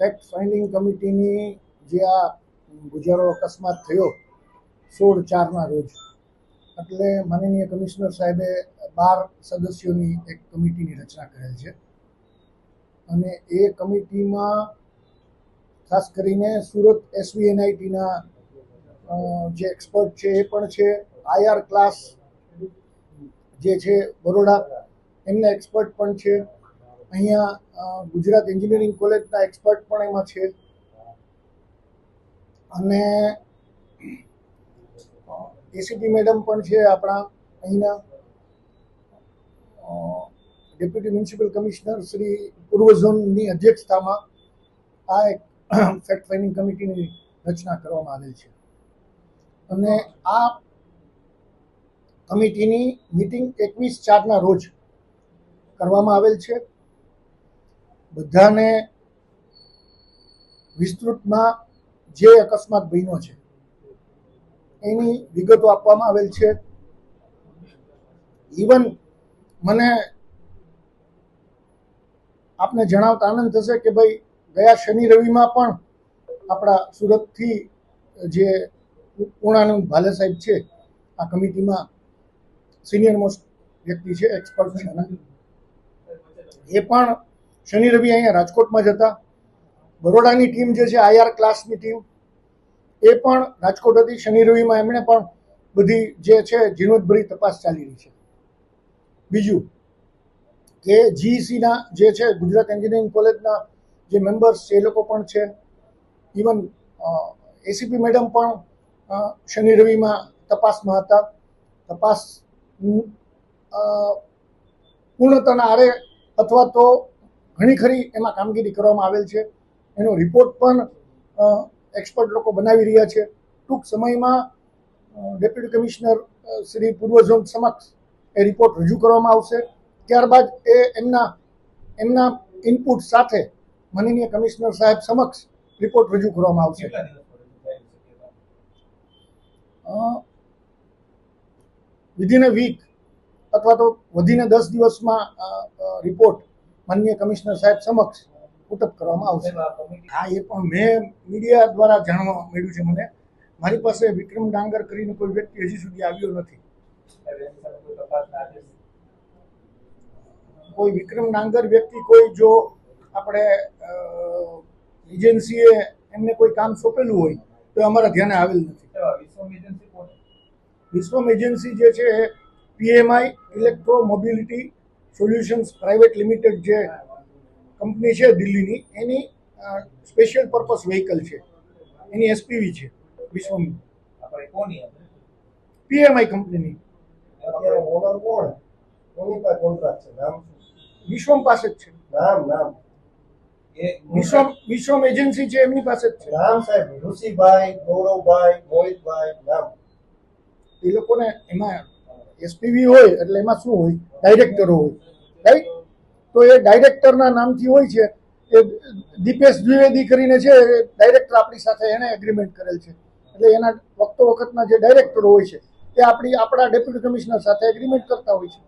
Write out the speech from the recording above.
Fact finding કમિટીની જે આ ગુજારો અકસ્માત થયો 16/4ના રોજ, એટલે માનનીય કમિશનર સાહેબે 12 સદસ્યોની એક કમિટીની રચના કરેલ છે અને એ કમિટીમાં ખાસ કરીને સુરત SVNITના જે એક્સપર્ટ છે એ પણ છે, IR ક્લાસ જે છે બરોડા એમના એક્સપર્ટ પણ છે, અહીંયા ગુજરાત એન્જિનિયરિંગ કોલેજના એક્સપર્ટ પણ એમાં છે અને એસીપી મેડમ પણ છે આપણા અહીંના, ડેપ્યુટી મ્યુનિસિપલ કમિશનર શ્રી પૂર્વ ઝોનની અધ્યક્ષતામાં આ એક ફેક્ટ ફાઇન્ડિંગ કમિટીની રચના કરવામાં આવેલ છે અને આ કમિટીની મિટિંગ 21/4ના રોજ કરવામાં આવેલ છે. બધાને વિસ્તૃતમાં જે અકસ્માત બન્યો છે એની વિગતો આપવામાં આવેલ છે. ઇવન મને આપને જણાવતા આનંદ થશે કે ભાઈ ગયા શનિ રવિમાં પણ આપણા સુરતથી જે પૂર્ણાનંદ ભાલે સાહેબ છે આ કમિટીમાં સિનિયર મોસ્ટ વ્યક્તિ છે, એક્સપર્ટ છે, એ પણ શનિ રવિ અહીંયા રાજકોટમાં જ હતા. બરોડાની ટીમ જે છે IR ક્લાસની ટીમ એ પણ રાજકોટ હતી. શનિ રવિમાં એમણે પણ બધી જે છે ઝીણવટભરી તપાસ ચાલી રહી છે. બીજું કે GECના જે છે ગુજરાત એન્જિનિયરિંગ કોલેજના જે મેમ્બર્સ છે એ લોકો પણ છે. ઇવન એસીપી મેડમ પણ શનિ રવિમાં તપાસમાં હતા. તપાસ પૂર્ણતાના આરે અથવા તો ઘણી ખરી એમાં કામગીરી કરવામાં આવેલ છે. એનો રિપોર્ટ પણ એક્સપર્ટ લોકો બનાવી રહ્યા છે. ટૂંક સમયમાં ડેપ્યુટી કમિશનર શ્રી પૂર્વ ઝોન સમક્ષ એ રિપોર્ટ રજૂ કરવામાં આવશે. ત્યારબાદ એ એમના ઇનપુટ સાથે માનનીય કમિશનર સાહેબ સમક્ષ રિપોર્ટ રજૂ કરવામાં આવશે. વિધિન અ વીક અથવા તો વધીને 10 દિવસમાં રિપોર્ટ માનનીય કમિશનર સાહેબ સમક્ષ પુટઅપ કરવામાં આવશે. હા, એ પણ મેં મીડિયા દ્વારા જાણવા મળ્યું છે મને. મારી પાસે વિક્રમ ડાંગર કરીને કોઈ વ્યક્તિ હજી સુધી આવ્યો નથી. કોઈ વિક્રમ ડાંગર વ્યક્તિ કોઈ જો આપણે એજન્સીએ એમને કોઈ કામ સોંપેલું હોય તો અમારા ધ્યાને આવેલ નથી. વિશ્વમ એજન્સી જે છે PMI electro mobility solutions private limited જે કંપની છે દિલ્હીની, એની સ્પેશિયલ પર્પસ વ્હીકલ છે, એની SPV છે વિશ્વમ. PMI કંપનીની વિશ્વમ પાસે જ છે. વિશ્વમ એજન્સી છે એમની પાસે જ છે. નામ સાહેબ ઋષિભાઈ, ગૌરવભાઈ, મોહિતભાઈ નામ. એ લોકોને એમાં SPV હોય એટલે એમાં શું હોય, ડાયરેક્ટરો હોય, રાઈટ? તો એ ડાયરેક્ટરના નામથી હોય છે. એ દીપેશ દ્વિવેદી કરીને છે ડાયરેક્ટર, આપણી સાથે એને એગ્રીમેન્ટ કરેલ છે. એટલે એના વખતના જે ડાયરેક્ટરો હોય છે એ આપણા ડેપ્યુટી કમિશનર સાથે એગ્રીમેન્ટ કરતા હોય છે.